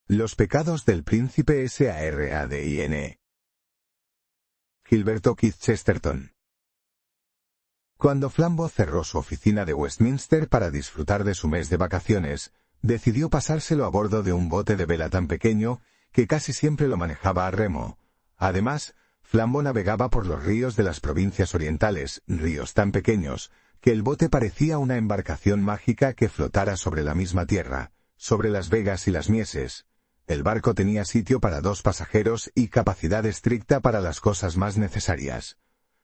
Los pecados del príncipe Saradin. Gilberto Keith Chesterton. Cuando Flambeau cerró su oficina de Westminster para disfrutar de su mes de vacaciones, decidió pasárselo a bordo de un bote de vela tan pequeño que casi siempre lo manejaba a remo. Además, Flambeau navegaba por los ríos de las provincias orientales, ríos tan pequeños, que el bote parecía una embarcación mágica que flotara sobre la misma tierra, sobre las vegas y las mieses. El barco tenía sitio para 2 pasajeros y capacidad estricta para las cosas más necesarias.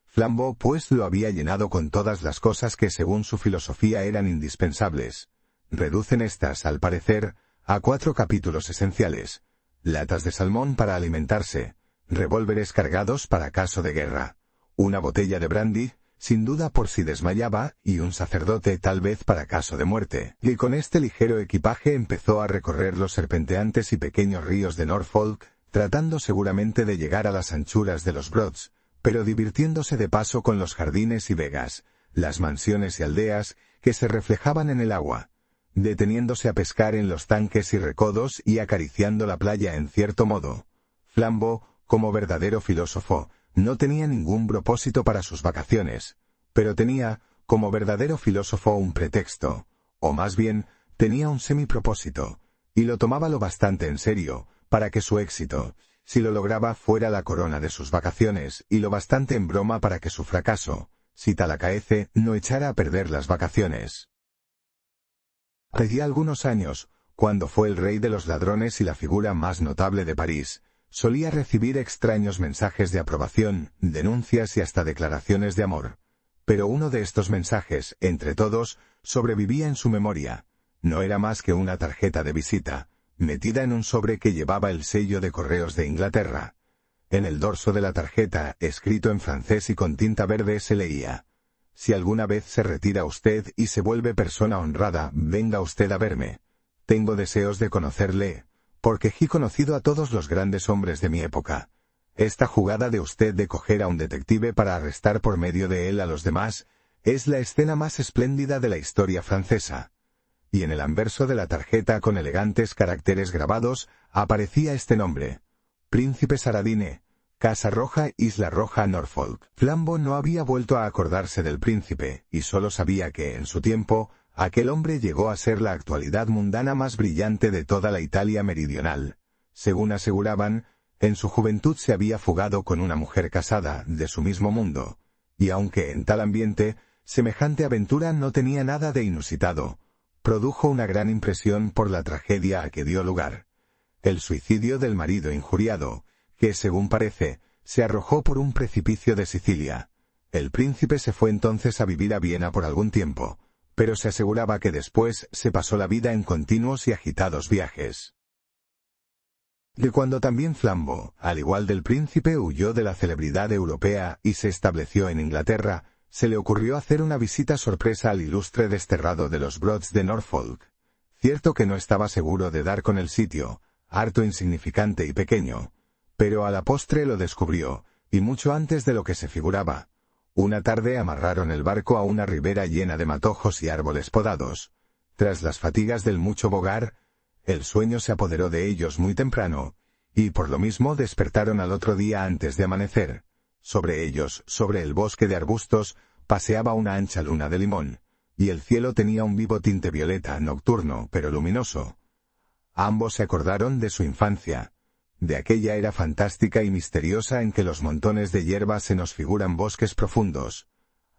Flambeau, pues, lo había llenado con todas las cosas que según su filosofía eran indispensables. Reducen estas, al parecer, a 4 capítulos esenciales: latas de salmón para alimentarse, revólveres cargados para caso de guerra, una botella de brandy, sin duda por si desmayaba, y un sacerdote tal vez para caso de muerte. Y con este ligero equipaje empezó a recorrer los serpenteantes y pequeños ríos de Norfolk, tratando seguramente de llegar a las anchuras de los Broads, pero divirtiéndose de paso con los jardines y vegas, las mansiones y aldeas que se reflejaban en el agua, deteniéndose a pescar en los tanques y recodos y acariciando la playa en cierto modo. Flambeau, como verdadero filósofo, no tenía ningún propósito para sus vacaciones, pero tenía, como verdadero filósofo, un pretexto, o más bien, tenía un semipropósito, y lo tomaba lo bastante en serio, para que su éxito, si lo lograba, fuera la corona de sus vacaciones, y lo bastante en broma para que su fracaso, si tal acaece, no echara a perder las vacaciones. Hacía algunos años, cuando fue el rey de los ladrones y la figura más notable de París, solía recibir extraños mensajes de aprobación, denuncias y hasta declaraciones de amor. Pero uno de estos mensajes, entre todos, sobrevivía en su memoria. No era más que una tarjeta de visita, metida en un sobre que llevaba el sello de correos de Inglaterra. En el dorso de la tarjeta, escrito en francés y con tinta verde, se leía: «Si alguna vez se retira usted y se vuelve persona honrada, venga usted a verme. Tengo deseos de conocerle, porque he conocido a todos los grandes hombres de mi época. Esta jugada de usted de coger a un detective para arrestar por medio de él a los demás es la escena más espléndida de la historia francesa». Y en el anverso de la tarjeta, con elegantes caracteres grabados, aparecía este nombre: Príncipe Saradin, Casa Roja, Isla Roja, Norfolk. Flambeau no había vuelto a acordarse del príncipe, y solo sabía que, en su tiempo, aquel hombre llegó a ser la actualidad mundana más brillante de toda la Italia meridional. Según aseguraban, en su juventud se había fugado con una mujer casada, de su mismo mundo, y aunque en tal ambiente, semejante aventura no tenía nada de inusitado, produjo una gran impresión por la tragedia a que dio lugar: el suicidio del marido injuriado, que, según parece, se arrojó por un precipicio de Sicilia. El príncipe se fue entonces a vivir a Viena por algún tiempo, pero se aseguraba que después se pasó la vida en continuos y agitados viajes. Y cuando también Flambeau, al igual del príncipe, huyó de la celebridad europea y se estableció en Inglaterra, se le ocurrió hacer una visita sorpresa al ilustre desterrado de los Broads de Norfolk. Cierto que no estaba seguro de dar con el sitio, harto insignificante y pequeño, pero a la postre lo descubrió, y mucho antes de lo que se figuraba. Una tarde amarraron el barco a una ribera llena de matojos y árboles podados. Tras las fatigas del mucho bogar, el sueño se apoderó de ellos muy temprano, y por lo mismo despertaron al otro día antes de amanecer. Sobre ellos, sobre el bosque de arbustos, paseaba una ancha luna de limón, y el cielo tenía un vivo tinte violeta, nocturno, pero luminoso. Ambos se acordaron de su infancia, de aquella era fantástica y misteriosa en que los montones de hierba se nos figuran bosques profundos.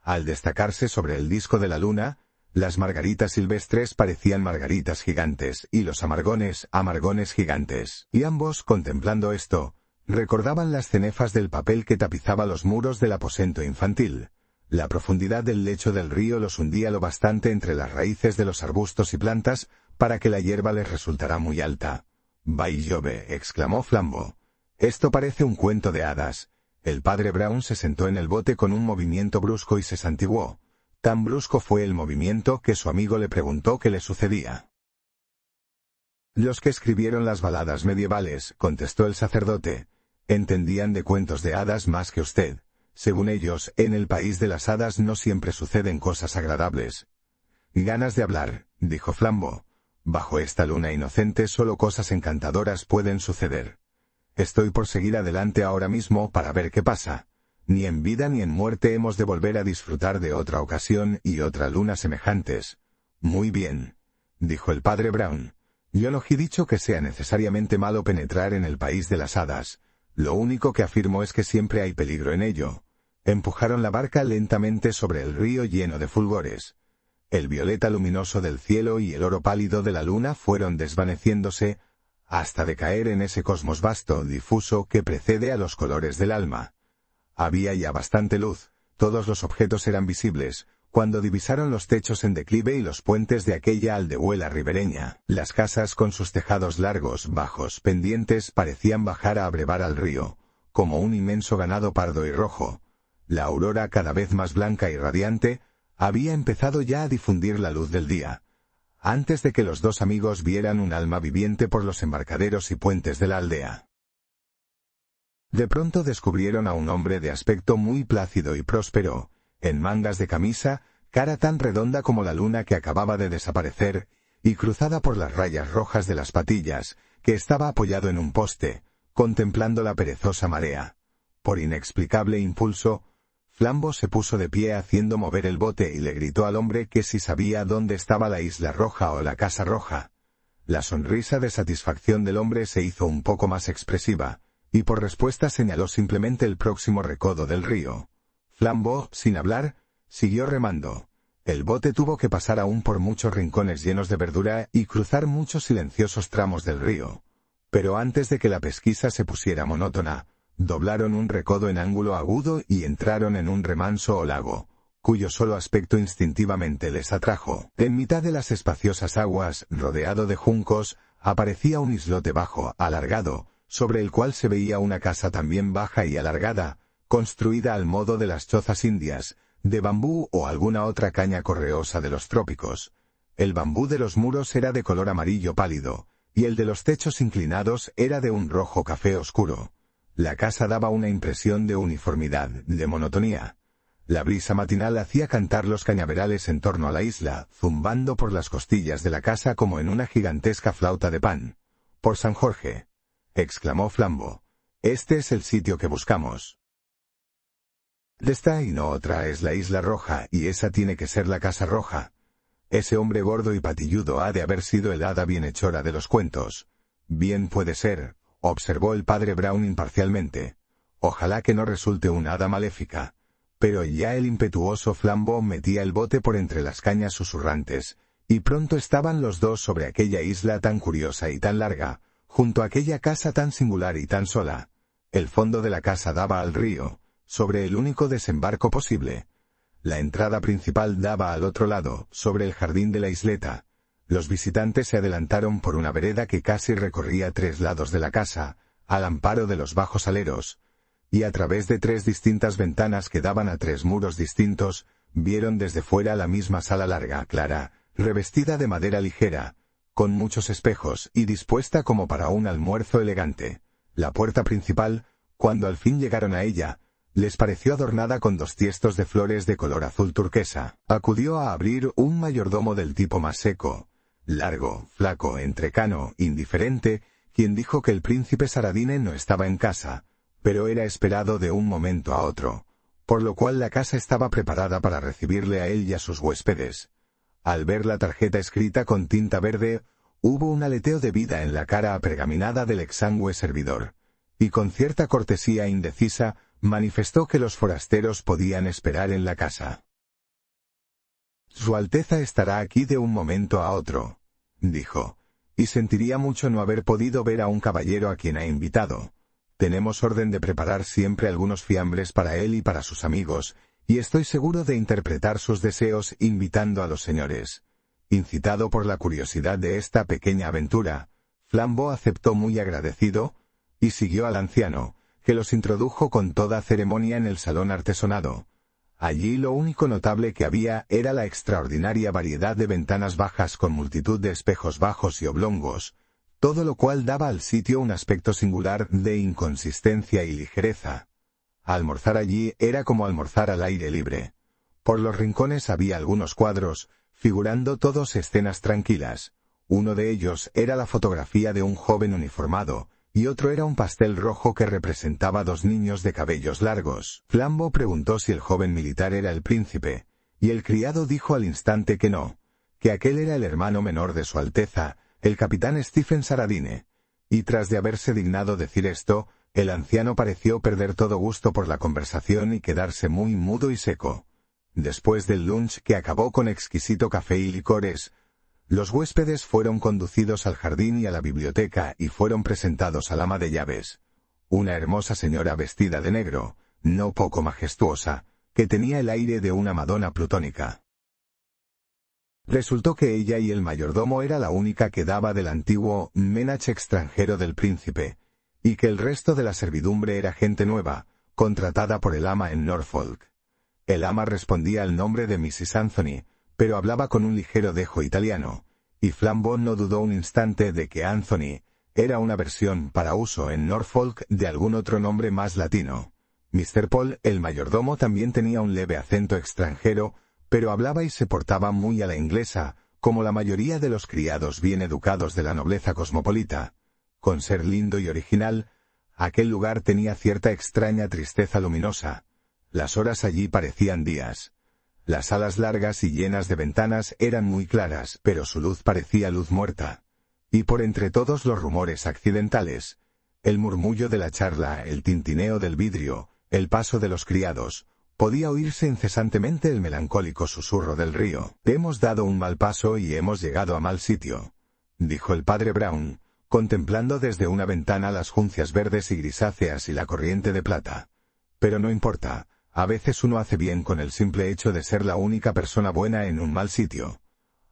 Al destacarse sobre el disco de la luna, las margaritas silvestres parecían margaritas gigantes, y los amargones, amargones gigantes. Y ambos, contemplando esto, recordaban las cenefas del papel que tapizaba los muros del aposento infantil. La profundidad del lecho del río los hundía lo bastante entre las raíces de los arbustos y plantas para que la hierba les resultara muy alta. «By Jove», exclamó Flambeau, «esto parece un cuento de hadas». El padre Brown se sentó en el bote con un movimiento brusco y se santiguó. Tan brusco fue el movimiento que su amigo le preguntó qué le sucedía. «Los que escribieron las baladas medievales», contestó el sacerdote, «entendían de cuentos de hadas más que usted. Según ellos, en el país de las hadas no siempre suceden cosas agradables». «Ganas de hablar», dijo Flambeau. Bajo esta luna inocente solo cosas encantadoras pueden suceder. Estoy por seguir adelante ahora mismo para ver qué pasa. Ni en vida ni en muerte hemos de volver a disfrutar de otra ocasión y otra luna semejantes. Muy bien, dijo el padre Brown. Yo no he dicho que sea necesariamente malo penetrar en el país de las hadas. Lo único que afirmo es que siempre hay peligro en ello. Empujaron la barca lentamente sobre el río lleno de fulgores. El violeta luminoso del cielo y el oro pálido de la luna fueron desvaneciéndose, hasta decaer en ese cosmos vasto, difuso, que precede a los colores del alma. Había ya bastante luz, todos los objetos eran visibles, cuando divisaron los techos en declive y los puentes de aquella aldehuela ribereña. Las casas con sus tejados largos, bajos, pendientes, parecían bajar a abrevar al río, como un inmenso ganado pardo y rojo. La aurora, cada vez más blanca y radiante, había empezado ya a difundir la luz del día, antes de que los dos amigos vieran un alma viviente por los embarcaderos y puentes de la aldea. De pronto descubrieron a un hombre de aspecto muy plácido y próspero, en mangas de camisa, cara tan redonda como la luna que acababa de desaparecer, y cruzada por las rayas rojas de las patillas, que estaba apoyado en un poste, contemplando la perezosa marea. Por inexplicable impulso, Flambo se puso de pie haciendo mover el bote y le gritó al hombre que si sabía dónde estaba la isla roja o la casa roja. La sonrisa de satisfacción del hombre se hizo un poco más expresiva, y por respuesta señaló simplemente el próximo recodo del río. Flambo, sin hablar, siguió remando. El bote tuvo que pasar aún por muchos rincones llenos de verdura y cruzar muchos silenciosos tramos del río. Pero antes de que la pesquisa se pusiera monótona, doblaron un recodo en ángulo agudo y entraron en un remanso o lago, cuyo solo aspecto instintivamente les atrajo. En mitad de las espaciosas aguas, rodeado de juncos, aparecía un islote bajo, alargado, sobre el cual se veía una casa también baja y alargada, construida al modo de las chozas indias, de bambú o alguna otra caña correosa de los trópicos. El bambú de los muros era de color amarillo pálido, y el de los techos inclinados era de un rojo café oscuro. La casa daba una impresión de uniformidad, de monotonía. La brisa matinal hacía cantar los cañaverales en torno a la isla, zumbando por las costillas de la casa como en una gigantesca flauta de pan. «Por San Jorge», exclamó Flambo, «este es el sitio que buscamos». «Esta y no otra es la isla roja, y esa tiene que ser la casa roja. Ese hombre gordo y patilludo ha de haber sido el hada bienhechora de los cuentos». «Bien puede ser», observó el padre Brown imparcialmente. «Ojalá que no resulte una hada maléfica». Pero ya el impetuoso Flambo metía el bote por entre las cañas susurrantes, y pronto estaban los dos sobre aquella isla tan curiosa y tan larga, junto a aquella casa tan singular y tan sola. El fondo de la casa daba al río, sobre el único desembarco posible. La entrada principal daba al otro lado, sobre el jardín de la isleta. Los visitantes se adelantaron por una vereda que casi recorría 3 lados de la casa, al amparo de los bajos aleros, y a través de 3 distintas ventanas que daban a 3 muros distintos, vieron desde fuera la misma sala larga, clara, revestida de madera ligera, con muchos espejos y dispuesta como para un almuerzo elegante. La puerta principal, cuando al fin llegaron a ella, les pareció adornada con 2 tiestos de flores de color azul turquesa. Acudió a abrir un mayordomo del tipo más seco, largo, flaco, entrecano, indiferente, quien dijo que el príncipe Saradine no estaba en casa, pero era esperado de un momento a otro, por lo cual la casa estaba preparada para recibirle a él y a sus huéspedes. Al ver la tarjeta escrita con tinta verde, hubo un aleteo de vida en la cara apergaminada del exangüe servidor, y con cierta cortesía indecisa manifestó que los forasteros podían esperar en la casa. «Su Alteza estará aquí de un momento a otro», dijo, «y sentiría mucho no haber podido ver a un caballero a quien ha invitado. Tenemos orden de preparar siempre algunos fiambres para él y para sus amigos, y estoy seguro de interpretar sus deseos invitando a los señores». Incitado por la curiosidad de esta pequeña aventura, Flambo aceptó muy agradecido, y siguió al anciano, que los introdujo con toda ceremonia en el salón artesonado. Allí lo único notable que había era la extraordinaria variedad de ventanas bajas con multitud de espejos bajos y oblongos, todo lo cual daba al sitio un aspecto singular de inconsistencia y ligereza. Almorzar allí era como almorzar al aire libre. Por los rincones había algunos cuadros, figurando todos escenas tranquilas, Uno de ellos era la fotografía de un joven uniformado, y otro era un pastel rojo que representaba 2 niños de cabellos largos. Flambeau preguntó si el joven militar era el príncipe, y el criado dijo al instante que no, que aquel era el hermano menor de su Alteza, el capitán Stephen Saradine. Y tras de haberse dignado decir esto, el anciano pareció perder todo gusto por la conversación y quedarse muy mudo y seco. Después del lunch, que acabó con exquisito café y licores, los huéspedes fueron conducidos al jardín y a la biblioteca y fueron presentados al ama de llaves, una hermosa señora vestida de negro, no poco majestuosa, que tenía el aire de una Madonna plutónica. Resultó que ella y el mayordomo era la única que daba del antiguo ménage extranjero del príncipe, y que el resto de la servidumbre era gente nueva, contratada por el ama en Norfolk. El ama respondía al nombre de Mrs. Anthony, pero hablaba con un ligero dejo italiano, y Flambeau no dudó un instante de que Anthony era una versión para uso en Norfolk de algún otro nombre más latino. Mr. Paul, el mayordomo, también tenía un leve acento extranjero, pero hablaba y se portaba muy a la inglesa, como la mayoría de los criados bien educados de la nobleza cosmopolita. Con ser lindo y original, aquel lugar tenía cierta extraña tristeza luminosa. Las horas allí parecían días. Las salas largas y llenas de ventanas eran muy claras, pero su luz parecía luz muerta. Y por entre todos los rumores accidentales, el murmullo de la charla, el tintineo del vidrio, el paso de los criados, podía oírse incesantemente el melancólico susurro del río. «Hemos dado un mal paso y hemos llegado a mal sitio», dijo el padre Brown, contemplando desde una ventana las juncias verdes y grisáceas y la corriente de plata. «Pero no importa. A veces uno hace bien con el simple hecho de ser la única persona buena en un mal sitio».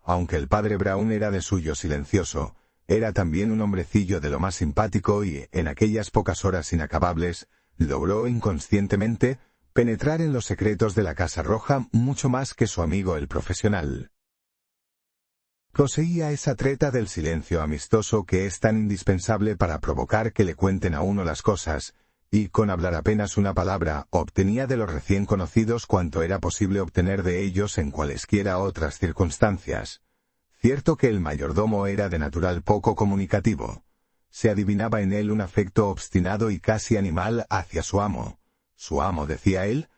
Aunque el padre Brown era de suyo silencioso, era también un hombrecillo de lo más simpático y, en aquellas pocas horas inacabables, logró inconscientemente penetrar en los secretos de la Casa Roja mucho más que su amigo el profesional. Poseía esa treta del silencio amistoso que es tan indispensable para provocar que le cuenten a uno las cosas, y con hablar apenas una palabra obtenía de los recién conocidos cuanto era posible obtener de ellos en cualesquiera otras circunstancias. Cierto que el mayordomo era de natural poco comunicativo. Se adivinaba en él un afecto obstinado y casi animal hacia su amo. Su amo, decía él,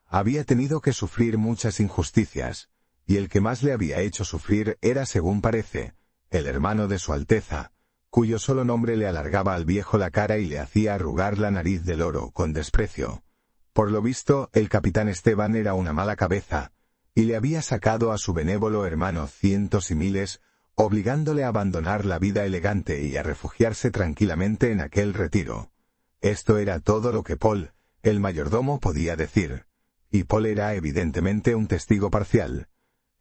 había tenido que sufrir muchas injusticias, y el que más le había hecho sufrir era, según parece, el hermano de su Alteza, cuyo solo nombre le alargaba al viejo la cara y le hacía arrugar la nariz de loro con desprecio. Por lo visto, el capitán Esteban era una mala cabeza, y le había sacado a su benévolo hermano cientos y miles, obligándole a abandonar la vida elegante y a refugiarse tranquilamente en aquel retiro. Esto era todo lo que Paul, el mayordomo, podía decir, y Paul era evidentemente un testigo parcial.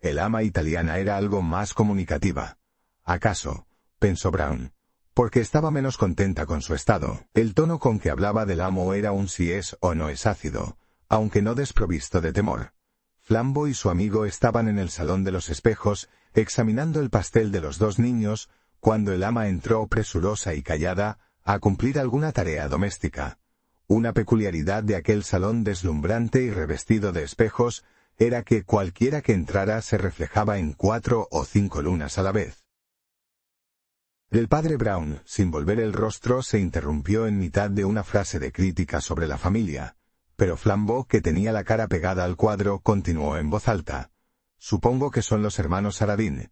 El ama italiana era algo más comunicativa. ¿Acaso?, pensó Brown, porque estaba menos contenta con su estado. El tono con que hablaba del amo era un si es o no es ácido, aunque no desprovisto de temor. Flambeau y su amigo estaban en el salón de los espejos, examinando el pastel de los 2 niños, cuando el ama entró presurosa y callada a cumplir alguna tarea doméstica. Una peculiaridad de aquel salón deslumbrante y revestido de espejos era que cualquiera que entrara se reflejaba en 4 o 5 lunas a la vez. El padre Brown, sin volver el rostro, se interrumpió en mitad de una frase de crítica sobre la familia, pero Flambeau, que tenía la cara pegada al cuadro, continuó en voz alta. «Supongo que son los hermanos Saradine.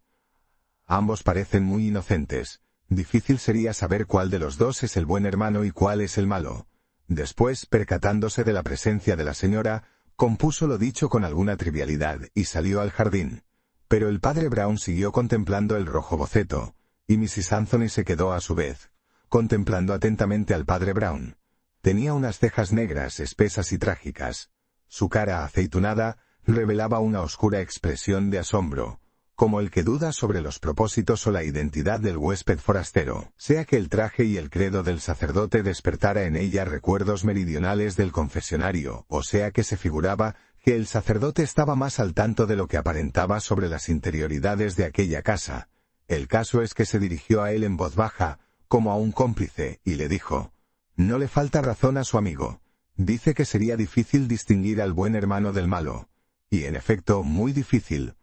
Ambos parecen muy inocentes. Difícil sería saber cuál de los 2 es el buen hermano y cuál es el malo». Después, percatándose de la presencia de la señora, compuso lo dicho con alguna trivialidad y salió al jardín. Pero el padre Brown siguió contemplando el rojo boceto, y Mrs. Anthony se quedó a su vez, contemplando atentamente al padre Brown. Tenía unas cejas negras, espesas y trágicas. Su cara aceitunada revelaba una oscura expresión de asombro, como el que duda sobre los propósitos o la identidad del huésped forastero, sea que el traje y el credo del sacerdote despertara en ella recuerdos meridionales del confesionario, o sea que se figuraba que el sacerdote estaba más al tanto de lo que aparentaba sobre las interioridades de aquella casa. El caso es que se dirigió a él en voz baja, como a un cómplice, y le dijo: «No le falta razón a su amigo. Dice que sería difícil distinguir al buen hermano del malo. Y en efecto, muy difícil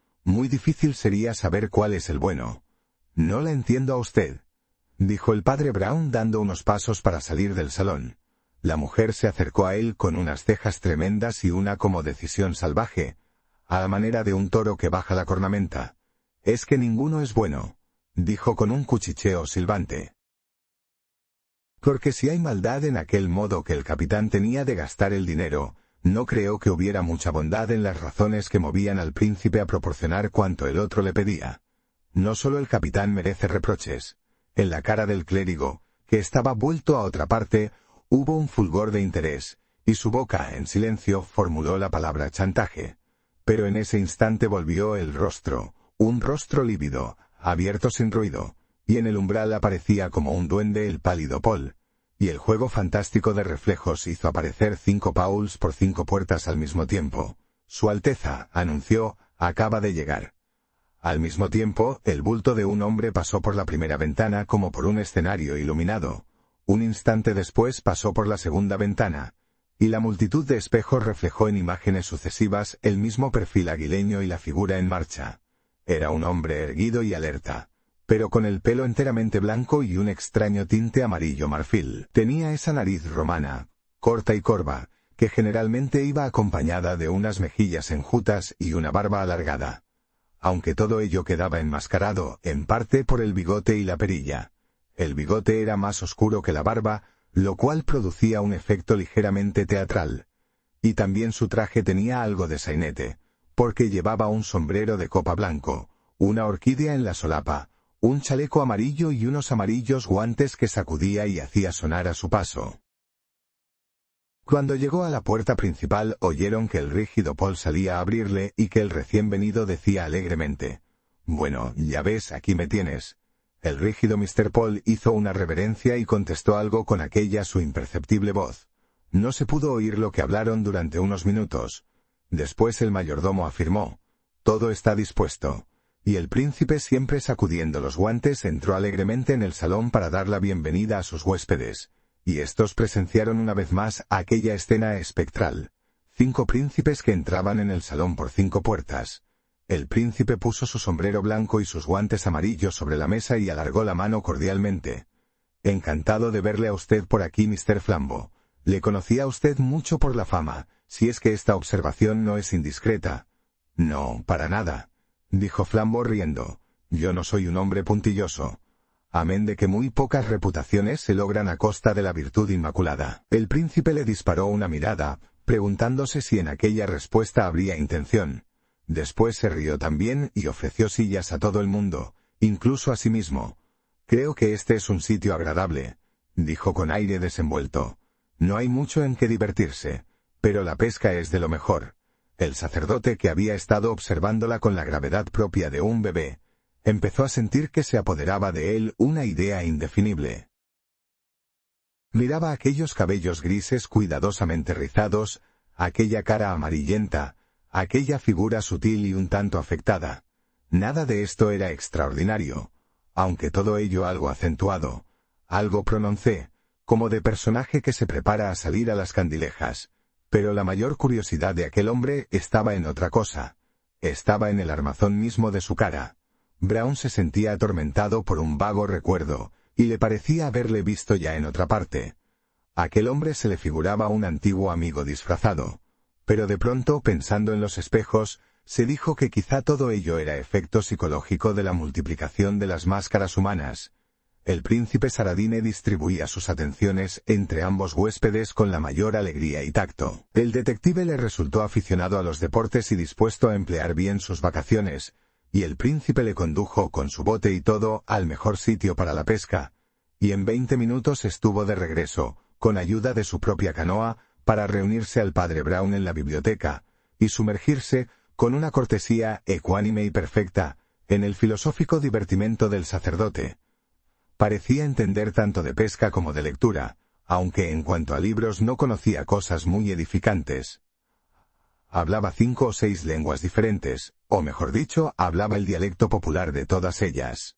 sería saber cuál es el bueno. No la entiendo a usted, dijo el padre Brown dando unos pasos para salir del salón. La mujer se acercó a él con unas cejas tremendas y una como decisión salvaje, a la manera de un toro que baja la cornamenta. Es que ninguno es bueno, dijo con un cuchicheo silbante. Porque si hay maldad en aquel modo que el capitán tenía de gastar el dinero, no creo que hubiera mucha bondad en las razones que movían al príncipe a proporcionar cuanto el otro le pedía. No solo el capitán merece reproches. En la cara del clérigo, que estaba vuelto a otra parte, hubo un fulgor de interés, y su boca, en silencio, formuló la palabra chantaje. Pero en ese instante volvió el rostro, un rostro lívido, abierto sin ruido, y en el umbral aparecía como un duende el pálido Paul, y el juego fantástico de reflejos hizo aparecer 5 Pauls por 5 puertas al mismo tiempo. Su Alteza, anunció, acaba de llegar. Al mismo tiempo, el bulto de un hombre pasó por la primera ventana como por un escenario iluminado. Un instante después pasó por la segunda ventana, y la multitud de espejos reflejó en imágenes sucesivas el mismo perfil aguileño y la figura en marcha. Era un hombre erguido y alerta, pero con el pelo enteramente blanco y un extraño tinte amarillo marfil. Tenía esa nariz romana, corta y corva, que generalmente iba acompañada de unas mejillas enjutas y una barba alargada. Aunque todo ello quedaba enmascarado, en parte por el bigote y la perilla. El bigote era más oscuro que la barba, lo cual producía un efecto ligeramente teatral. Y también su traje tenía algo de sainete, porque llevaba un sombrero de copa blanco, una orquídea en la solapa, un chaleco amarillo y unos amarillos guantes que sacudía y hacía sonar a su paso. Cuando llegó a la puerta principal oyeron que el rígido Paul salía a abrirle y que el recién venido decía alegremente: «Bueno, ya ves, aquí me tienes». El rígido Mr. Paul hizo una reverencia y contestó algo con aquella su imperceptible voz. No se pudo oír lo que hablaron durante unos minutos. Después el mayordomo afirmó: «Todo está dispuesto». Y el príncipe, siempre sacudiendo los guantes, entró alegremente en el salón para dar la bienvenida a sus huéspedes. Y estos presenciaron una vez más aquella escena espectral. 5 príncipes que entraban en el salón por 5 puertas. El príncipe puso su sombrero blanco y sus guantes amarillos sobre la mesa y alargó la mano cordialmente. «Encantado de verle a usted por aquí, Mr. Flambeau. Le conocía a usted mucho por la fama, si es que esta observación no es indiscreta». «No, para nada», dijo Flambeau riendo. «Yo no soy un hombre puntilloso. Amén de que muy pocas reputaciones se logran a costa de la virtud inmaculada». El príncipe le disparó una mirada, preguntándose si en aquella respuesta habría intención. Después se rió también y ofreció sillas a todo el mundo, incluso a sí mismo. «Creo que este es un sitio agradable», dijo con aire desenvuelto. «No hay mucho en que divertirse, pero la pesca es de lo mejor». El sacerdote, que había estado observándola con la gravedad propia de un bebé, empezó a sentir que se apoderaba de él una idea indefinible. Miraba aquellos cabellos grises cuidadosamente rizados, aquella cara amarillenta, aquella figura sutil y un tanto afectada. Nada de esto era extraordinario, aunque todo ello algo acentuado, algo prononcé, como de personaje que se prepara a salir a las candilejas. Pero la mayor curiosidad de aquel hombre estaba en otra cosa. Estaba en el armazón mismo de su cara. Brown se sentía atormentado por un vago recuerdo, y le parecía haberle visto ya en otra parte. Aquel hombre se le figuraba un antiguo amigo disfrazado. Pero de pronto, pensando en los espejos, se dijo que quizá todo ello era efecto psicológico de la multiplicación de las máscaras humanas. El príncipe Saradine distribuía sus atenciones entre ambos huéspedes con la mayor alegría y tacto. El detective le resultó aficionado a los deportes y dispuesto a emplear bien sus vacaciones, y el príncipe le condujo con su bote y todo al mejor sitio para la pesca, y en 20 minutos estuvo de regreso, con ayuda de su propia canoa, para reunirse al padre Brown en la biblioteca, y sumergirse, con una cortesía ecuánime y perfecta, en el filosófico divertimento del sacerdote. Parecía entender tanto de pesca como de lectura, aunque en cuanto a libros no conocía cosas muy edificantes. Hablaba 5 o 6 lenguas diferentes, o mejor dicho, hablaba el dialecto popular de todas ellas.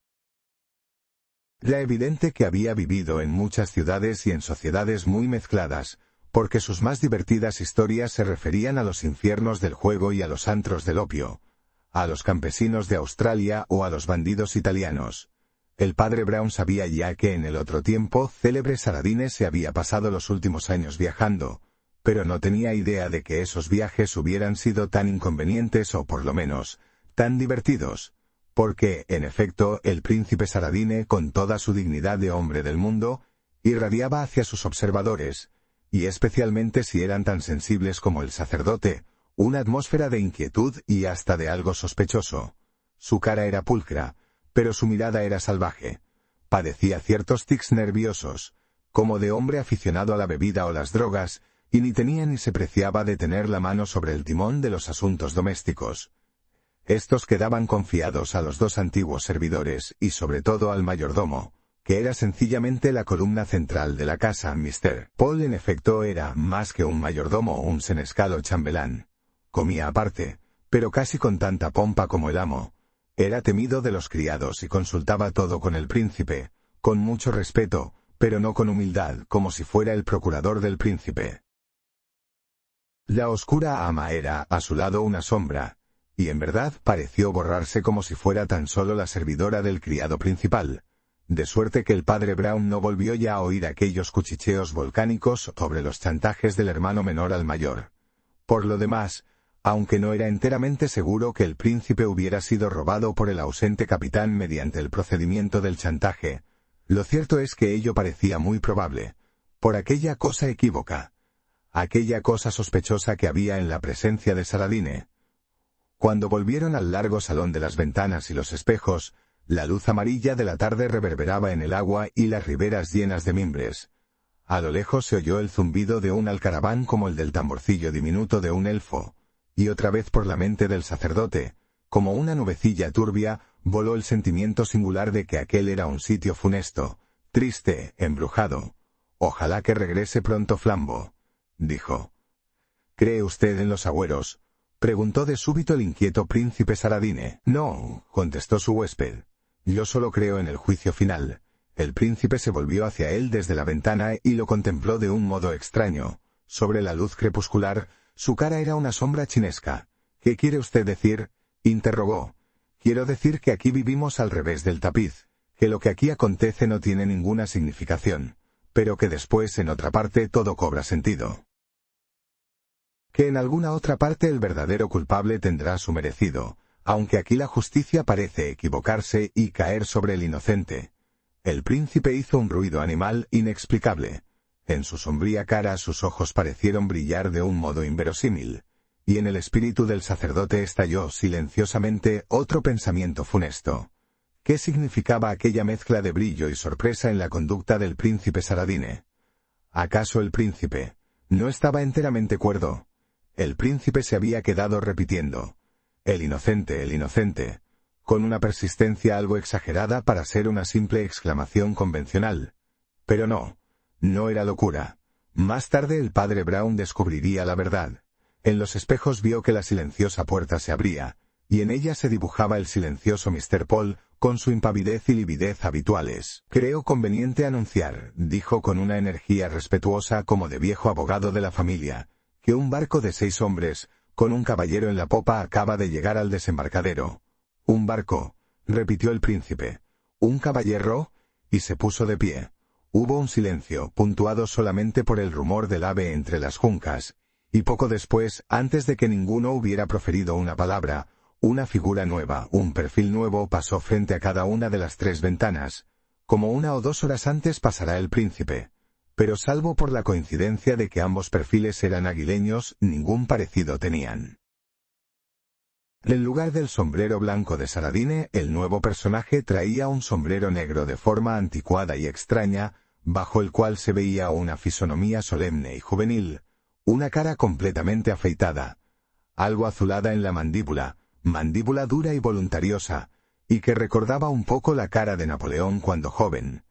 Era evidente que había vivido en muchas ciudades y en sociedades muy mezcladas, porque sus más divertidas historias se referían a los infiernos del juego y a los antros del opio, a los campesinos de Australia o a los bandidos italianos. El padre Brown sabía ya que en el otro tiempo célebre Saradine se había pasado los últimos años viajando, pero no tenía idea de que esos viajes hubieran sido tan inconvenientes o por lo menos, tan divertidos, porque, en efecto, el príncipe Saradine, con toda su dignidad de hombre del mundo, irradiaba hacia sus observadores, y especialmente si eran tan sensibles como el sacerdote, una atmósfera de inquietud y hasta de algo sospechoso. Su cara era pulcra, pero su mirada era salvaje. Padecía ciertos tics nerviosos, como de hombre aficionado a la bebida o las drogas, y ni tenía ni se preciaba de tener la mano sobre el timón de los asuntos domésticos. Estos quedaban confiados a los dos antiguos servidores y sobre todo al mayordomo, que era sencillamente la columna central de la casa. Mr. Paul en efecto era, más que un mayordomo, un senescal o chambelán. Comía aparte, pero casi con tanta pompa como el amo. Era temido de los criados y consultaba todo con el príncipe, con mucho respeto, pero no con humildad, como si fuera el procurador del príncipe. La oscura ama era, a su lado, una sombra, y en verdad pareció borrarse como si fuera tan solo la servidora del criado principal, de suerte que el padre Brown no volvió ya a oír aquellos cuchicheos volcánicos sobre los chantajes del hermano menor al mayor. Por lo demás, aunque no era enteramente seguro que el príncipe hubiera sido robado por el ausente capitán mediante el procedimiento del chantaje, lo cierto es que ello parecía muy probable, por aquella cosa equívoca, aquella cosa sospechosa que había en la presencia de Saradine. Cuando volvieron al largo salón de las ventanas y los espejos, la luz amarilla de la tarde reverberaba en el agua y las riberas llenas de mimbres. A lo lejos se oyó el zumbido de un alcaraván como el del tamborcillo diminuto de un elfo, y otra vez por la mente del sacerdote, como una nubecilla turbia, voló el sentimiento singular de que aquel era un sitio funesto, triste, embrujado. «Ojalá que regrese pronto Flambo», dijo. «¿Cree usted en los agüeros?», preguntó de súbito el inquieto príncipe Saradine. «No», contestó su huésped. «Yo solo creo en el juicio final». El príncipe se volvió hacia él desde la ventana y lo contempló de un modo extraño. Sobre la luz crepuscular, su cara era una sombra chinesca. «¿Qué quiere usted decir?», interrogó. «Quiero decir que aquí vivimos al revés del tapiz, que lo que aquí acontece no tiene ninguna significación, pero que después en otra parte todo cobra sentido. Que en alguna otra parte el verdadero culpable tendrá su merecido, aunque aquí la justicia parece equivocarse y caer sobre el inocente». El príncipe hizo un ruido animal inexplicable. En su sombría cara sus ojos parecieron brillar de un modo inverosímil, y en el espíritu del sacerdote estalló silenciosamente otro pensamiento funesto. ¿Qué significaba aquella mezcla de brillo y sorpresa en la conducta del príncipe Saradine? ¿Acaso el príncipe no estaba enteramente cuerdo? El príncipe se había quedado repitiendo: «El inocente», con una persistencia algo exagerada para ser una simple exclamación convencional. Pero no era locura. Más tarde el padre Brown descubriría la verdad. En los espejos vio que la silenciosa puerta se abría, y en ella se dibujaba el silencioso Mr. Paul, con su impavidez y lividez habituales. «Creo conveniente anunciar», dijo con una energía respetuosa como de viejo abogado de la familia, «que un barco de 6 hombres, con un caballero en la popa, acaba de llegar al desembarcadero». «¿Un barco?», repitió el príncipe. «¿Un caballero?», y se puso de pie. Hubo un silencio, puntuado solamente por el rumor del ave entre las juncas, y poco después, antes de que ninguno hubiera proferido una palabra, una figura nueva, un perfil nuevo pasó frente a cada una de las 3 ventanas. Como 1 o 2 horas antes pasará el príncipe. Pero salvo por la coincidencia de que ambos perfiles eran aguileños, ningún parecido tenían. En lugar del sombrero blanco de Saradine, el nuevo personaje traía un sombrero negro de forma anticuada y extraña, bajo el cual se veía una fisonomía solemne y juvenil, una cara completamente afeitada, algo azulada en la mandíbula dura y voluntariosa, y que recordaba un poco la cara de Napoleón cuando joven.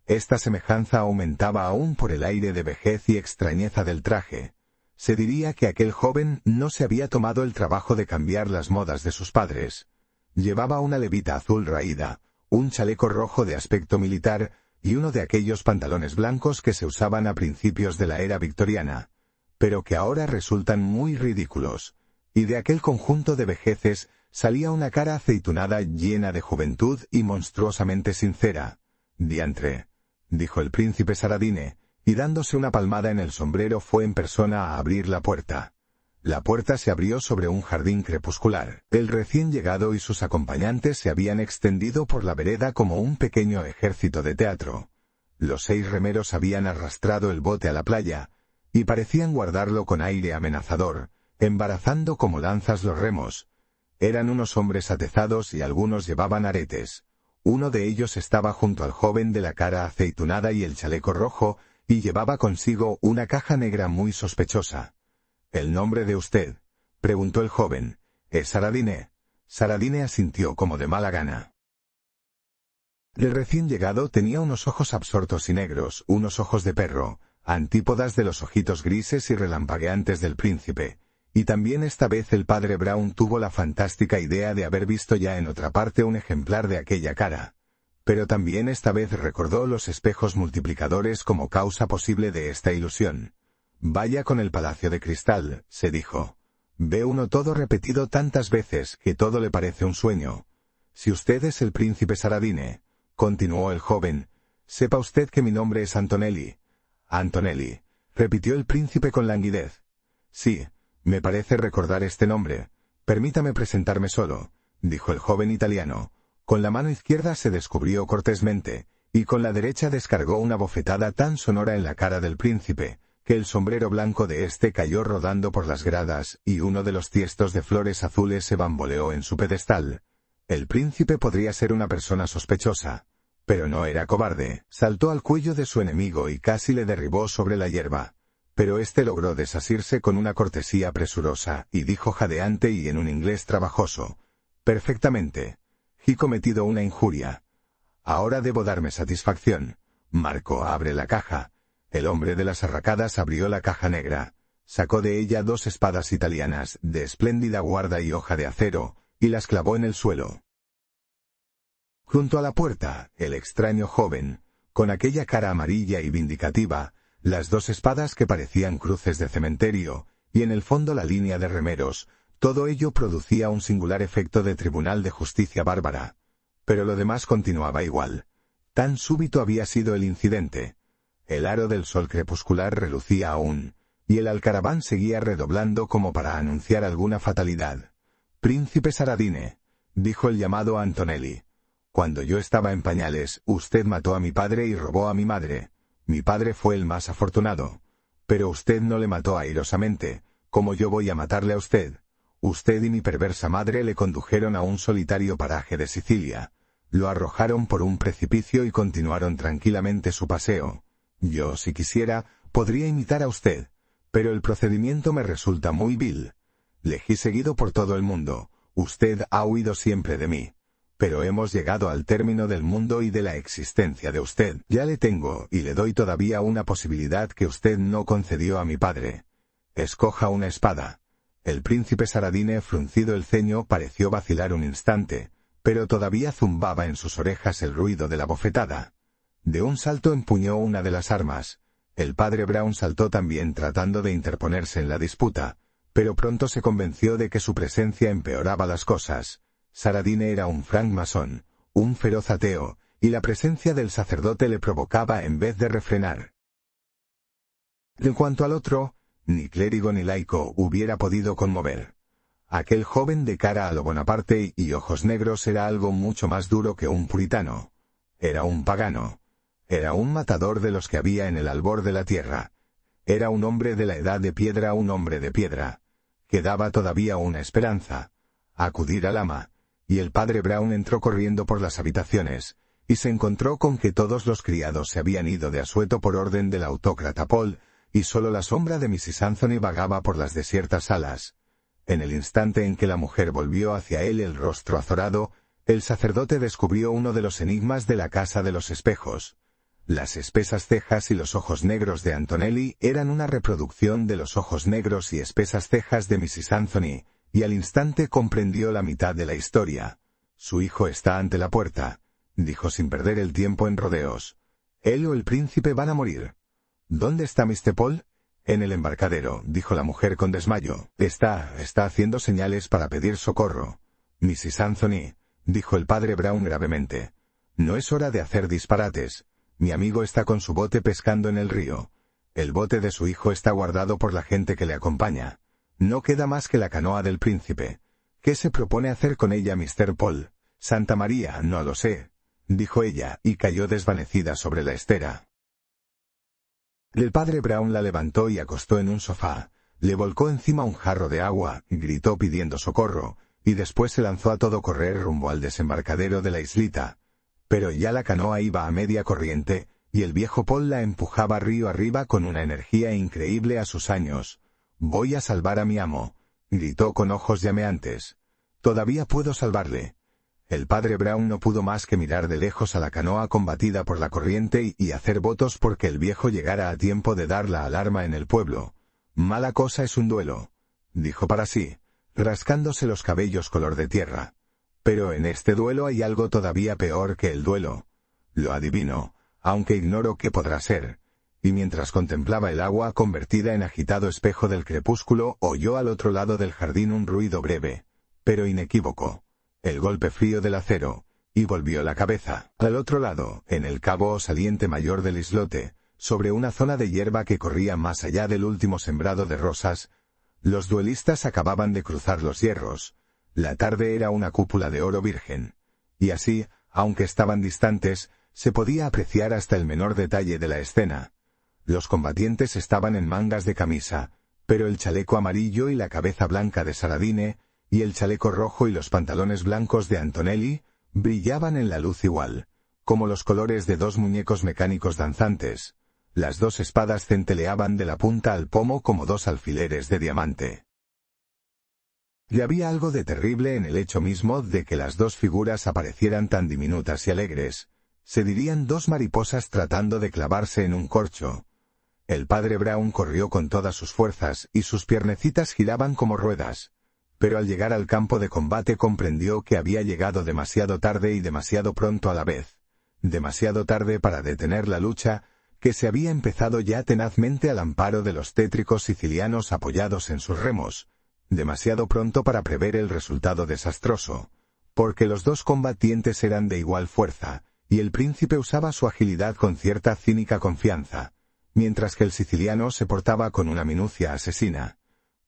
Esta semejanza aumentaba aún por el aire de vejez y extrañeza del traje. Se diría que aquel joven no se había tomado el trabajo de cambiar las modas de sus padres. Llevaba una levita azul raída, un chaleco rojo de aspecto militar y uno de aquellos pantalones blancos que se usaban a principios de la era victoriana, pero que ahora resultan muy ridículos, y de aquel conjunto de vejeces salía una cara aceitunada llena de juventud y monstruosamente sincera. «Diantre», dijo el príncipe Saradine, y dándose una palmada en el sombrero fue en persona a abrir la puerta. La puerta se abrió sobre un jardín crepuscular. El recién llegado y sus acompañantes se habían extendido por la vereda como un pequeño ejército de teatro. Los 6 remeros habían arrastrado el bote a la playa, y parecían guardarlo con aire amenazador, embarazando como lanzas los remos. Eran unos hombres atezados y algunos llevaban aretes. Uno de ellos estaba junto al joven de la cara aceitunada y el chaleco rojo, y llevaba consigo una caja negra muy sospechosa. «¿El nombre de usted?», preguntó el joven. «¿Es Saradine?». Saradine asintió como de mala gana. El recién llegado tenía unos ojos absortos y negros, unos ojos de perro, antípodas de los ojitos grises y relampagueantes del príncipe, y también esta vez el padre Brown tuvo la fantástica idea de haber visto ya en otra parte un ejemplar de aquella cara. Pero también esta vez recordó los espejos multiplicadores como causa posible de esta ilusión. «Vaya con el palacio de cristal», se dijo. «Ve uno todo repetido tantas veces que todo le parece un sueño. Si usted es el príncipe Saradine», continuó el joven, «sepa usted que mi nombre es Antonelli». «Antonelli», repitió el príncipe con languidez. «Sí, me parece recordar este nombre. Permítame presentarme solo», dijo el joven italiano. Con la mano izquierda se descubrió cortésmente, y con la derecha descargó una bofetada tan sonora en la cara del príncipe, que el sombrero blanco de éste cayó rodando por las gradas, y uno de los tiestos de flores azules se bamboleó en su pedestal. El príncipe podría ser una persona sospechosa, pero no era cobarde. Saltó al cuello de su enemigo y casi le derribó sobre la hierba. Pero éste logró desasirse con una cortesía presurosa, y dijo jadeante y en un inglés trabajoso: «Perfectamente. He cometido una injuria. Ahora debo darme satisfacción. Marco, abre la caja». El hombre de las arracadas abrió la caja negra. Sacó de ella 2 espadas italianas, de espléndida guarda y hoja de acero, y las clavó en el suelo. Junto a la puerta, el extraño joven, con aquella cara amarilla y vindicativa, las 2 espadas que parecían cruces de cementerio, y en el fondo la línea de remeros, todo ello producía un singular efecto de tribunal de justicia bárbara. Pero lo demás continuaba igual. Tan súbito había sido el incidente. El aro del sol crepuscular relucía aún, y el alcaraván seguía redoblando como para anunciar alguna fatalidad. «Príncipe Saradine», dijo el llamado Antonelli, «cuando yo estaba en pañales, usted mató a mi padre y robó a mi madre. Mi padre fue el más afortunado. Pero usted no le mató airosamente, como yo voy a matarle a usted. Usted y mi perversa madre le condujeron a un solitario paraje de Sicilia. Lo arrojaron por un precipicio y continuaron tranquilamente su paseo. Yo, si quisiera, podría imitar a usted, pero el procedimiento me resulta muy vil. Le he seguido por todo el mundo. Usted ha huido siempre de mí. Pero hemos llegado al término del mundo y de la existencia de usted. Ya le tengo, y le doy todavía una posibilidad que usted no concedió a mi padre. Escoja una espada». El príncipe Saradine, fruncido el ceño, pareció vacilar un instante, pero todavía zumbaba en sus orejas el ruido de la bofetada. De un salto empuñó una de las armas. El padre Brown saltó también tratando de interponerse en la disputa, pero pronto se convenció de que su presencia empeoraba las cosas. Saradine era un francmasón, un feroz ateo, y la presencia del sacerdote le provocaba en vez de refrenar. En cuanto al otro, ni clérigo ni laico hubiera podido conmover. Aquel joven de cara a lo Bonaparte y ojos negros era algo mucho más duro que un puritano. Era un pagano. Era un matador de los que había en el albor de la tierra. Era un hombre de la edad de piedra, un hombre de piedra. Quedaba todavía una esperanza: acudir al ama, y el padre Brown entró corriendo por las habitaciones, y se encontró con que todos los criados se habían ido de asueto por orden del autócrata Paul, y solo la sombra de Mrs. Anthony vagaba por las desiertas salas. En el instante en que la mujer volvió hacia él el rostro azorado, el sacerdote descubrió uno de los enigmas de la casa de los espejos. Las espesas cejas y los ojos negros de Antonelli eran una reproducción de los ojos negros y espesas cejas de Mrs. Anthony, y al instante comprendió la mitad de la historia. «Su hijo está ante la puerta», dijo sin perder el tiempo en rodeos. «Él o el príncipe van a morir». «¿Dónde está Mr. Paul?» «En el embarcadero», dijo la mujer con desmayo. Está haciendo señales para pedir socorro». Mrs. Anthony, dijo el padre Brown gravemente, no es hora de hacer disparates. Mi amigo está con su bote pescando en el río. El bote de su hijo está guardado por la gente que le acompaña. No queda más que la canoa del príncipe. ¿Qué se propone hacer con ella Mr. Paul? Santa María, no lo sé, dijo ella, y cayó desvanecida sobre la estera. El padre Brown la levantó y acostó en un sofá, le volcó encima un jarro de agua, gritó pidiendo socorro, y después se lanzó a todo correr rumbo al desembarcadero de la islita. Pero ya la canoa iba a media corriente, y el viejo Paul la empujaba río arriba con una energía increíble a sus años. «Voy a salvar a mi amo», gritó con ojos llameantes. «Todavía puedo salvarle». El padre Brown no pudo más que mirar de lejos a la canoa combatida por la corriente y hacer votos porque el viejo llegara a tiempo de dar la alarma en el pueblo. «Mala cosa es un duelo», dijo para sí, rascándose los cabellos color de tierra. «Pero en este duelo hay algo todavía peor que el duelo. Lo adivino, aunque ignoro qué podrá ser». Y mientras contemplaba el agua convertida en agitado espejo del crepúsculo, oyó al otro lado del jardín un ruido breve, pero inequívoco, el golpe frío del acero, y volvió la cabeza. Al otro lado, en el cabo o saliente mayor del islote, sobre una zona de hierba que corría más allá del último sembrado de rosas, los duelistas acababan de cruzar los hierros. La tarde era una cúpula de oro virgen, y así, aunque estaban distantes, se podía apreciar hasta el menor detalle de la escena. Los combatientes estaban en mangas de camisa, pero el chaleco amarillo y la cabeza blanca de Saladine, y el chaleco rojo y los pantalones blancos de Antonelli, brillaban en la luz igual, como los colores de dos muñecos mecánicos danzantes. Las dos espadas centelleaban de la punta al pomo como dos alfileres de diamante. Y había algo de terrible en el hecho mismo de que las dos figuras aparecieran tan diminutas y alegres. Se dirían dos mariposas tratando de clavarse en un corcho. El padre Brown corrió con todas sus fuerzas y sus piernecitas giraban como ruedas. Pero al llegar al campo de combate comprendió que había llegado demasiado tarde y demasiado pronto a la vez. Demasiado tarde para detener la lucha, que se había empezado ya tenazmente al amparo de los tétricos sicilianos apoyados en sus remos. Demasiado pronto para prever el resultado desastroso. Porque los dos combatientes eran de igual fuerza, y el príncipe usaba su agilidad con cierta cínica confianza, mientras que el siciliano se portaba con una minucia asesina.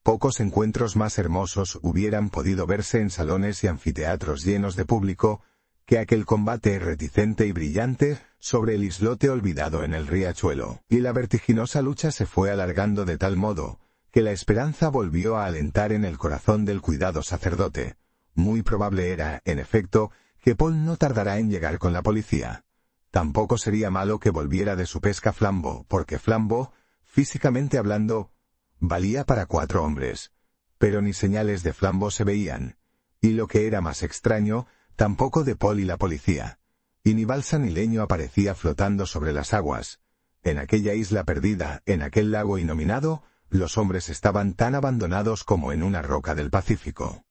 Pocos encuentros más hermosos hubieran podido verse en salones y anfiteatros llenos de público que aquel combate reticente y brillante sobre el islote olvidado en el riachuelo. Y la vertiginosa lucha se fue alargando de tal modo que la esperanza volvió a alentar en el corazón del cuidado sacerdote. Muy probable era, en efecto, que Paul no tardará en llegar con la policía. Tampoco sería malo que volviera de su pesca Flambeau, porque Flambeau, físicamente hablando, valía para 4 hombres. Pero ni señales de Flambeau se veían. Y lo que era más extraño, tampoco de Paul y la policía. Y ni balsa ni leño aparecía flotando sobre las aguas. En aquella isla perdida, en aquel lago inominado, los hombres estaban tan abandonados como en una roca del Pacífico.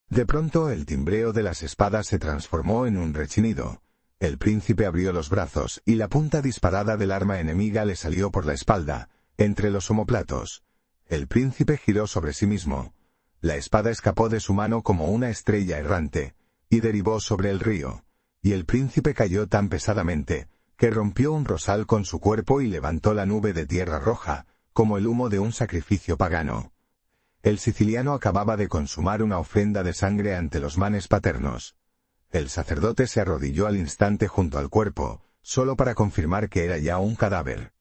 De pronto el timbreo de las espadas se transformó en un rechinido. El príncipe abrió los brazos, y la punta disparada del arma enemiga le salió por la espalda, entre los omoplatos. El príncipe giró sobre sí mismo. La espada escapó de su mano como una estrella errante, y derivó sobre el río, y el príncipe cayó tan pesadamente, que rompió un rosal con su cuerpo y levantó la nube de tierra roja, como el humo de un sacrificio pagano. El siciliano acababa de consumar una ofrenda de sangre ante los manes paternos. El sacerdote se arrodilló al instante junto al cuerpo, solo para confirmar que era ya un cadáver.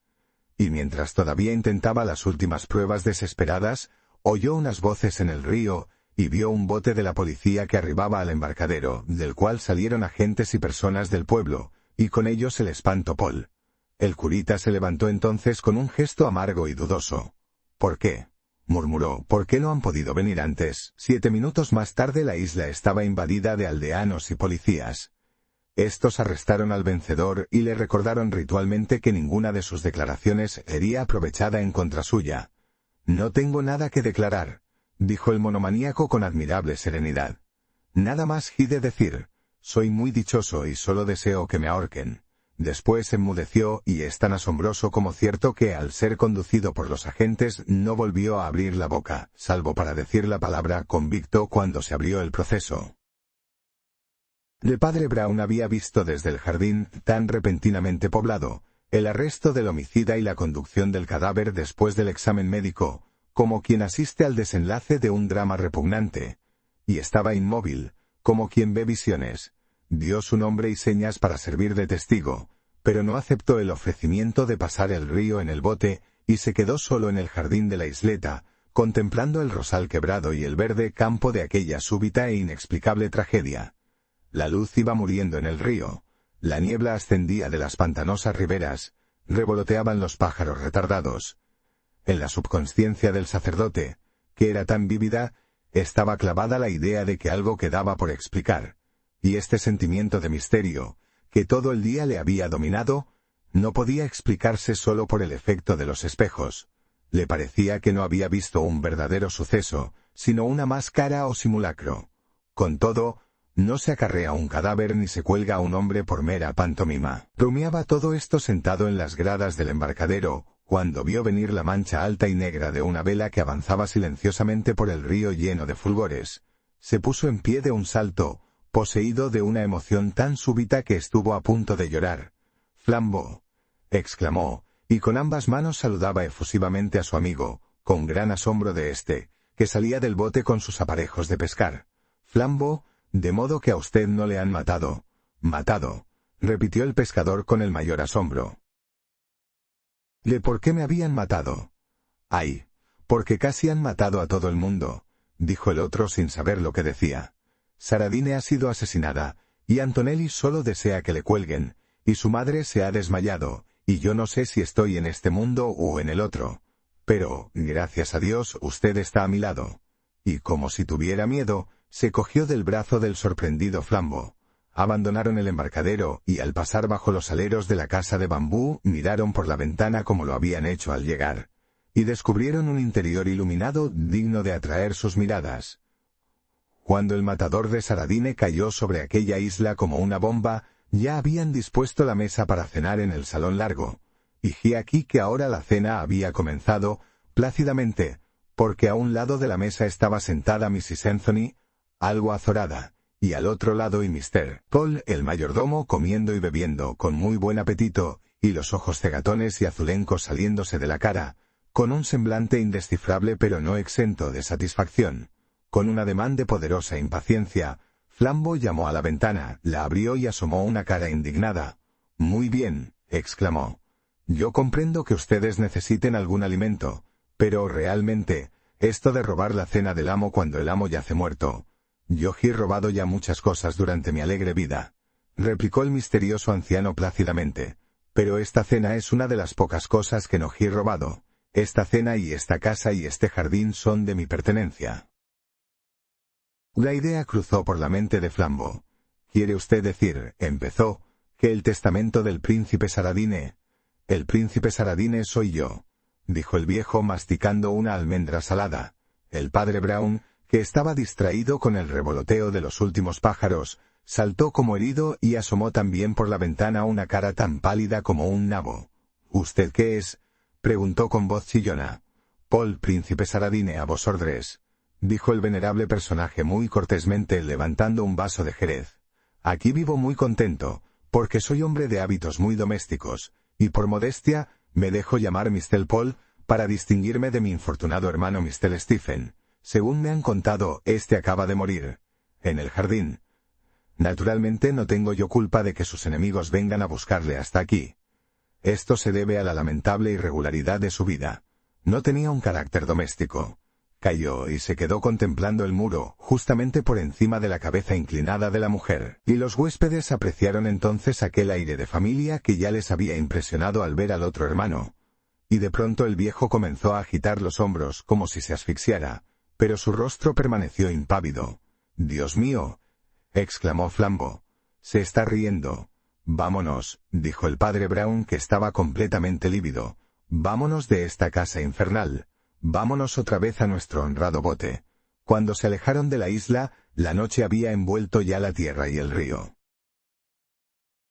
Y mientras todavía intentaba las últimas pruebas desesperadas, oyó unas voces en el río, y vio un bote de la policía que arribaba al embarcadero, del cual salieron agentes y personas del pueblo, y con ellos el espanto Paul. El curita se levantó entonces con un gesto amargo y dudoso. «¿Por qué?», murmuró. «¿Por qué no han podido venir antes?». 7 minutos más tarde la isla estaba invadida de aldeanos y policías. Estos arrestaron al vencedor y le recordaron ritualmente que ninguna de sus declaraciones sería aprovechada en contra suya. «No tengo nada que declarar», dijo el monomaníaco con admirable serenidad. «Nada más he de decir. Soy muy dichoso y solo deseo que me ahorquen. Después enmudeció y es tan asombroso como cierto que al ser conducido por los agentes no volvió a abrir la boca, salvo para decir la palabra convicto cuando se abrió el proceso. El padre Brown había visto desde el jardín, tan repentinamente poblado, el arresto del homicida y la conducción del cadáver después del examen médico, como quien asiste al desenlace de un drama repugnante, y estaba inmóvil, como quien ve visiones. Dio su nombre y señas para servir de testigo, pero no aceptó el ofrecimiento de pasar el río en el bote y se quedó solo en el jardín de la isleta, contemplando el rosal quebrado y el verde campo de aquella súbita e inexplicable tragedia. La luz iba muriendo en el río, la niebla ascendía de las pantanosas riberas, revoloteaban los pájaros retardados. En la subconsciencia del sacerdote, que era tan vívida, estaba clavada la idea de que algo quedaba por explicar, y este sentimiento de misterio, que todo el día le había dominado, no podía explicarse solo por el efecto de los espejos. Le parecía que no había visto un verdadero suceso, sino una máscara o simulacro. Con todo, no se acarrea un cadáver ni se cuelga a un hombre por mera pantomima. Rumiaba todo esto sentado en las gradas del embarcadero, cuando vio venir la mancha alta y negra de una vela que avanzaba silenciosamente por el río lleno de fulgores. Se puso en pie de un salto, poseído de una emoción tan súbita que estuvo a punto de llorar. «Flambeau», exclamó, y con ambas manos saludaba efusivamente a su amigo, con gran asombro de éste, que salía del bote con sus aparejos de pescar. «Flambeau, de modo que a usted no le han matado». «Matado», repitió el pescador con el mayor asombro. ¿Por qué me habían matado? «Ay, porque casi han matado a todo el mundo», dijo el otro sin saber lo que decía. «Saradine ha sido asesinada, y Antonelli solo desea que le cuelguen, y su madre se ha desmayado, y yo no sé si estoy en este mundo o en el otro. Pero, gracias a Dios, usted está a mi lado». Y como si tuviera miedo, se cogió del brazo del sorprendido Flambeau. Abandonaron el embarcadero y al pasar bajo los aleros de la casa de bambú miraron por la ventana como lo habían hecho al llegar, y descubrieron un interior iluminado digno de atraer sus miradas. Cuando el matador de Saradine cayó sobre aquella isla como una bomba, ya habían dispuesto la mesa para cenar en el salón largo, y he aquí que ahora la cena había comenzado, plácidamente, porque a un lado de la mesa estaba sentada Mrs. Anthony, algo azorada, y al otro lado y Mr. Paul, el mayordomo, comiendo y bebiendo, con muy buen apetito, y los ojos cegatones y azulencos saliéndose de la cara, con un semblante indescifrable pero no exento de satisfacción. Con un ademán de poderosa impaciencia, Flambeau llamó a la ventana, la abrió y asomó una cara indignada. «Muy bien», exclamó. «Yo comprendo que ustedes necesiten algún alimento, pero realmente, esto de robar la cena del amo cuando el amo yace muerto. Yo he robado ya muchas cosas durante mi alegre vida», replicó el misterioso anciano plácidamente. «Pero esta cena es una de las pocas cosas que no he robado. Esta cena y esta casa y este jardín son de mi pertenencia». La idea cruzó por la mente de Flambeau. «¿Quiere usted decir», empezó, «que el testamento del príncipe Saradine...» «El príncipe Saradine soy yo», dijo el viejo masticando una almendra salada. El padre Brown, que estaba distraído con el revoloteo de los últimos pájaros, saltó como herido y asomó también por la ventana una cara tan pálida como un nabo. «¿Usted qué es?», preguntó con voz chillona. «Paul, príncipe Saradine, a vos órdenes», dijo el venerable personaje muy cortésmente levantando un vaso de jerez. «Aquí vivo muy contento, porque soy hombre de hábitos muy domésticos, y por modestia me dejo llamar Mr. Paul para distinguirme de mi infortunado hermano Mr. Stephen. Según me han contado, este acaba de morir en el jardín. Naturalmente no tengo yo culpa de que sus enemigos vengan a buscarle hasta aquí. Esto se debe a la lamentable irregularidad de su vida. No tenía un carácter doméstico». Cayó y se quedó contemplando el muro, justamente por encima de la cabeza inclinada de la mujer, y los huéspedes apreciaron entonces aquel aire de familia que ya les había impresionado al ver al otro hermano. Y de pronto el viejo comenzó a agitar los hombros como si se asfixiara, pero su rostro permaneció impávido. «Dios mío», exclamó Flambeau, «se está riendo». «Vámonos», dijo el padre Brown, que estaba completamente lívido. «Vámonos de esta casa infernal. Vámonos otra vez a nuestro honrado bote». Cuando se alejaron de la isla, la noche había envuelto ya la tierra y el río.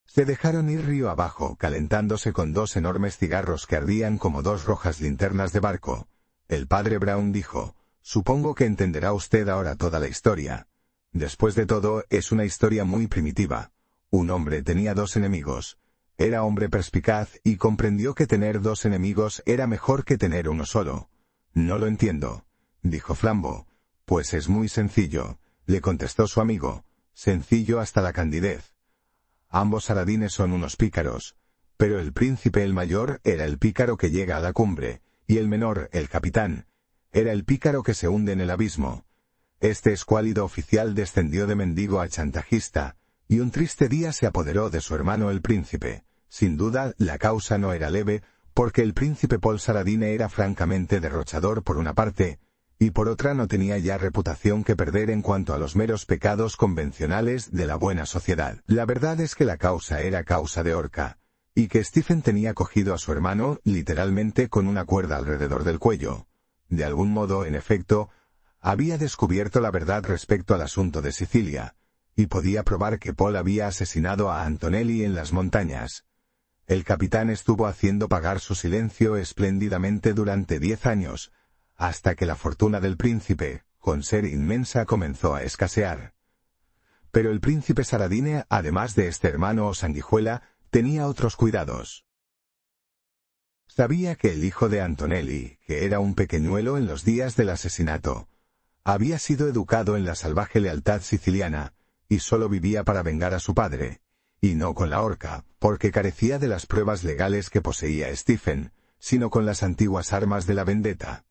Se dejaron ir río abajo, calentándose con 2 enormes cigarros que ardían como 2 rojas linternas de barco. El padre Brown dijo: «Supongo que entenderá usted ahora toda la historia. Después de todo, es una historia muy primitiva. Un hombre tenía 2 enemigos. Era hombre perspicaz y comprendió que tener 2 enemigos era mejor que tener uno solo». «No lo entiendo», dijo Flambeau. «Pues es muy sencillo», le contestó su amigo. «Sencillo hasta la candidez. Ambos Saradines son unos pícaros. Pero el príncipe, el mayor, era el pícaro que llega a la cumbre, y el menor, el capitán, era el pícaro que se hunde en el abismo. Este escuálido oficial descendió de mendigo a chantajista, y un triste día se apoderó de su hermano el príncipe. Sin duda, la causa no era leve, porque el príncipe Paul Saradine era francamente derrochador por una parte, y por otra no tenía ya reputación que perder en cuanto a los meros pecados convencionales de la buena sociedad. La verdad es que la causa era causa de horca, y que Stephen tenía cogido a su hermano literalmente con una cuerda alrededor del cuello. De algún modo, en efecto, había descubierto la verdad respecto al asunto de Sicilia, y podía probar que Paul había asesinado a Antonelli en las montañas. El capitán estuvo haciendo pagar su silencio espléndidamente durante 10 años, hasta que la fortuna del príncipe, con ser inmensa, comenzó a escasear. Pero el príncipe Saradine, además de este hermano o sanguijuela, tenía otros cuidados. Sabía que el hijo de Antonelli, que era un pequeñuelo en los días del asesinato, había sido educado en la salvaje lealtad siciliana, y solo vivía para vengar a su padre, y no con la horca, porque carecía de las pruebas legales que poseía Stephen, sino con las antiguas armas de la vendetta.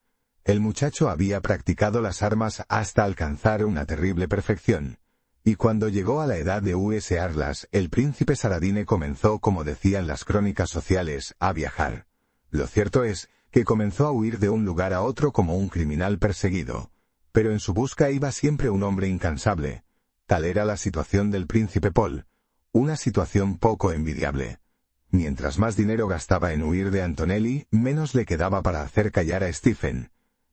El muchacho había practicado las armas hasta alcanzar una terrible perfección, y cuando llegó a la edad de usarlas, el príncipe Saradine comenzó, como decían las crónicas sociales, a viajar. Lo cierto es que comenzó a huir de un lugar a otro como un criminal perseguido, pero en su busca iba siempre un hombre incansable. Tal era la situación del príncipe Paul, una situación poco envidiable. Mientras más dinero gastaba en huir de Antonelli, menos le quedaba para hacer callar a Stephen,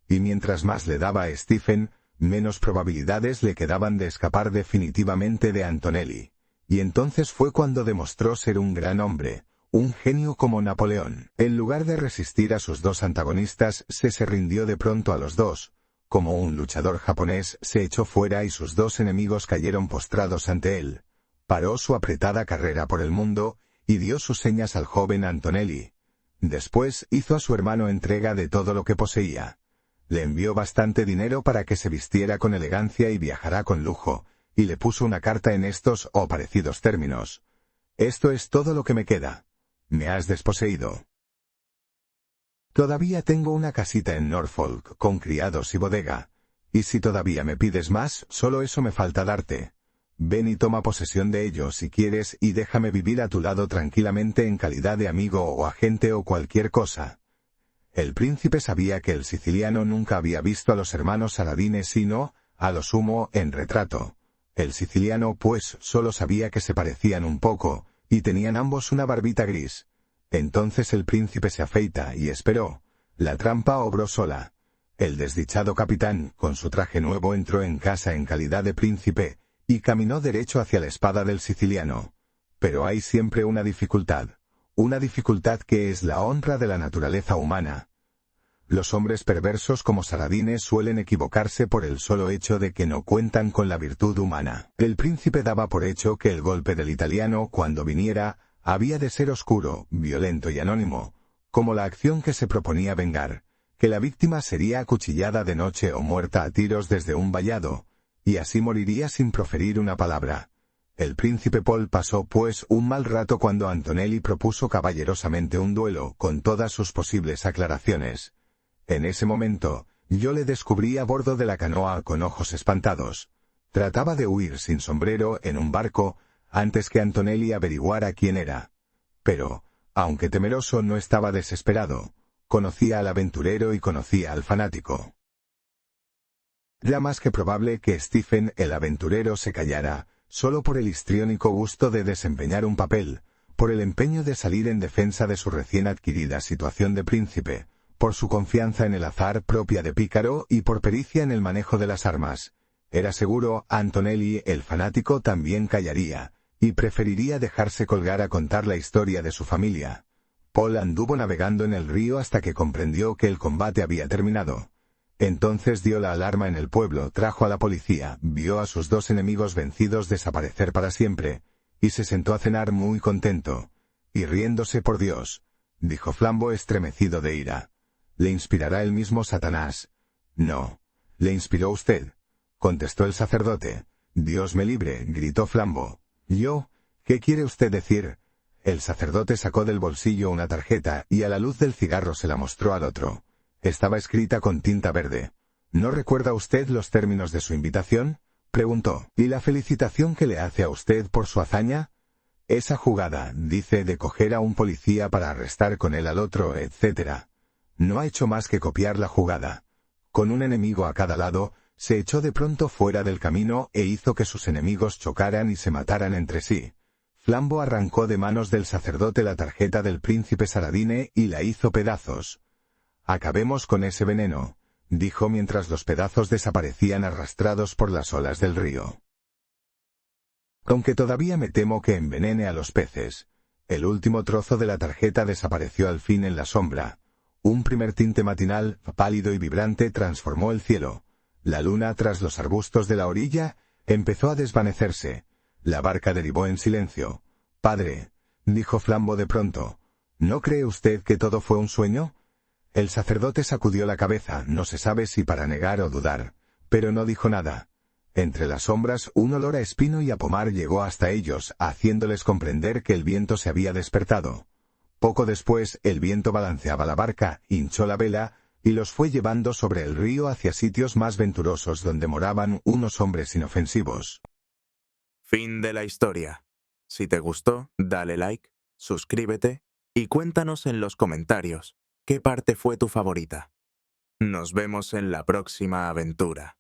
y mientras más le daba a Stephen, menos probabilidades le quedaban de escapar definitivamente de Antonelli. Y entonces fue cuando demostró ser un gran hombre, un genio como Napoleón. En lugar de resistir a sus 2 antagonistas, se rindió de pronto a los 2. Como un luchador japonés, se echó fuera y sus 2 enemigos cayeron postrados ante él. Paró su apretada carrera por el mundo y dio sus señas al joven Antonelli. Después hizo a su hermano entrega de todo lo que poseía. Le envió bastante dinero para que se vistiera con elegancia y viajara con lujo, y le puso una carta en estos o parecidos términos: «Esto es todo lo que me queda. Me has desposeído. Todavía tengo una casita en Norfolk, con criados y bodega, y si todavía me pides más, solo eso me falta darte. Ven y toma posesión de ello si quieres y déjame vivir a tu lado tranquilamente en calidad de amigo o agente o cualquier cosa». El príncipe sabía que el siciliano nunca había visto a los hermanos Saradine sino, a lo sumo, en retrato. El siciliano, pues, solo sabía que se parecían un poco, y tenían ambos una barbita gris. Entonces el príncipe se afeita y esperó. La trampa obró sola. El desdichado capitán, con su traje nuevo, entró en casa en calidad de príncipe, y caminó derecho hacia la espada del siciliano. Pero hay siempre una dificultad que es la honra de la naturaleza humana. Los hombres perversos como Saradine suelen equivocarse por el solo hecho de que no cuentan con la virtud humana. El príncipe daba por hecho que el golpe del italiano, cuando viniera, había de ser oscuro, violento y anónimo, como la acción que se proponía vengar, que la víctima sería acuchillada de noche o muerta a tiros desde un vallado, y así moriría sin proferir una palabra. El príncipe Paul pasó, pues, un mal rato cuando Antonelli propuso caballerosamente un duelo, con todas sus posibles aclaraciones. En ese momento, yo le descubrí a bordo de la canoa con ojos espantados. Trataba de huir sin sombrero en un barco, antes que Antonelli averiguara quién era. Pero, aunque temeroso, no estaba desesperado. Conocía al aventurero y conocía al fanático. Era más que probable que Stephen, el aventurero, se callara, solo por el histriónico gusto de desempeñar un papel, por el empeño de salir en defensa de su recién adquirida situación de príncipe, por su confianza en el azar propia de pícaro y por pericia en el manejo de las armas. Era seguro, Antonelli, el fanático, también callaría, y preferiría dejarse colgar a contar la historia de su familia. Paul anduvo navegando en el río hasta que comprendió que el combate había terminado. Entonces dio la alarma en el pueblo, trajo a la policía, vio a sus dos enemigos vencidos desaparecer para siempre, y se sentó a cenar muy contento. Y riéndose por Dios, dijo Flambo estremecido de ira. ¿Le inspirará el mismo Satanás? No. ¿Le inspiró usted? Contestó el sacerdote. Dios me libre, gritó Flambo. ¿Yo? ¿Qué quiere usted decir? El sacerdote sacó del bolsillo una tarjeta y a la luz del cigarro se la mostró al otro. Estaba escrita con tinta verde. ¿No recuerda usted los términos de su invitación? Preguntó. ¿Y la felicitación que le hace a usted por su hazaña? Esa jugada, dice, de coger a un policía para arrestar con él al otro, etc. No ha hecho más que copiar la jugada. Con un enemigo a cada lado, se echó de pronto fuera del camino e hizo que sus enemigos chocaran y se mataran entre sí. Flambo arrancó de manos del sacerdote la tarjeta del príncipe Saladine y la hizo pedazos. «Acabemos con ese veneno», dijo mientras los pedazos desaparecían arrastrados por las olas del río. «Aunque todavía me temo que envenene a los peces». El último trozo de la tarjeta desapareció al fin en la sombra. Un primer tinte matinal, pálido y vibrante, transformó el cielo. La luna, tras los arbustos de la orilla, empezó a desvanecerse. La barca derivó en silencio. «Padre», dijo Flambo de pronto, «¿no cree usted que todo fue un sueño?» El sacerdote sacudió la cabeza, no se sabe si para negar o dudar, pero no dijo nada. Entre las sombras, un olor a espino y a pomar llegó hasta ellos, haciéndoles comprender que el viento se había despertado. Poco después, el viento balanceaba la barca, hinchó la vela, y los fue llevando sobre el río hacia sitios más venturosos donde moraban unos hombres inofensivos. Fin de la historia. Si te gustó, dale like, suscríbete y cuéntanos en los comentarios qué parte fue tu favorita. Nos vemos en la próxima aventura.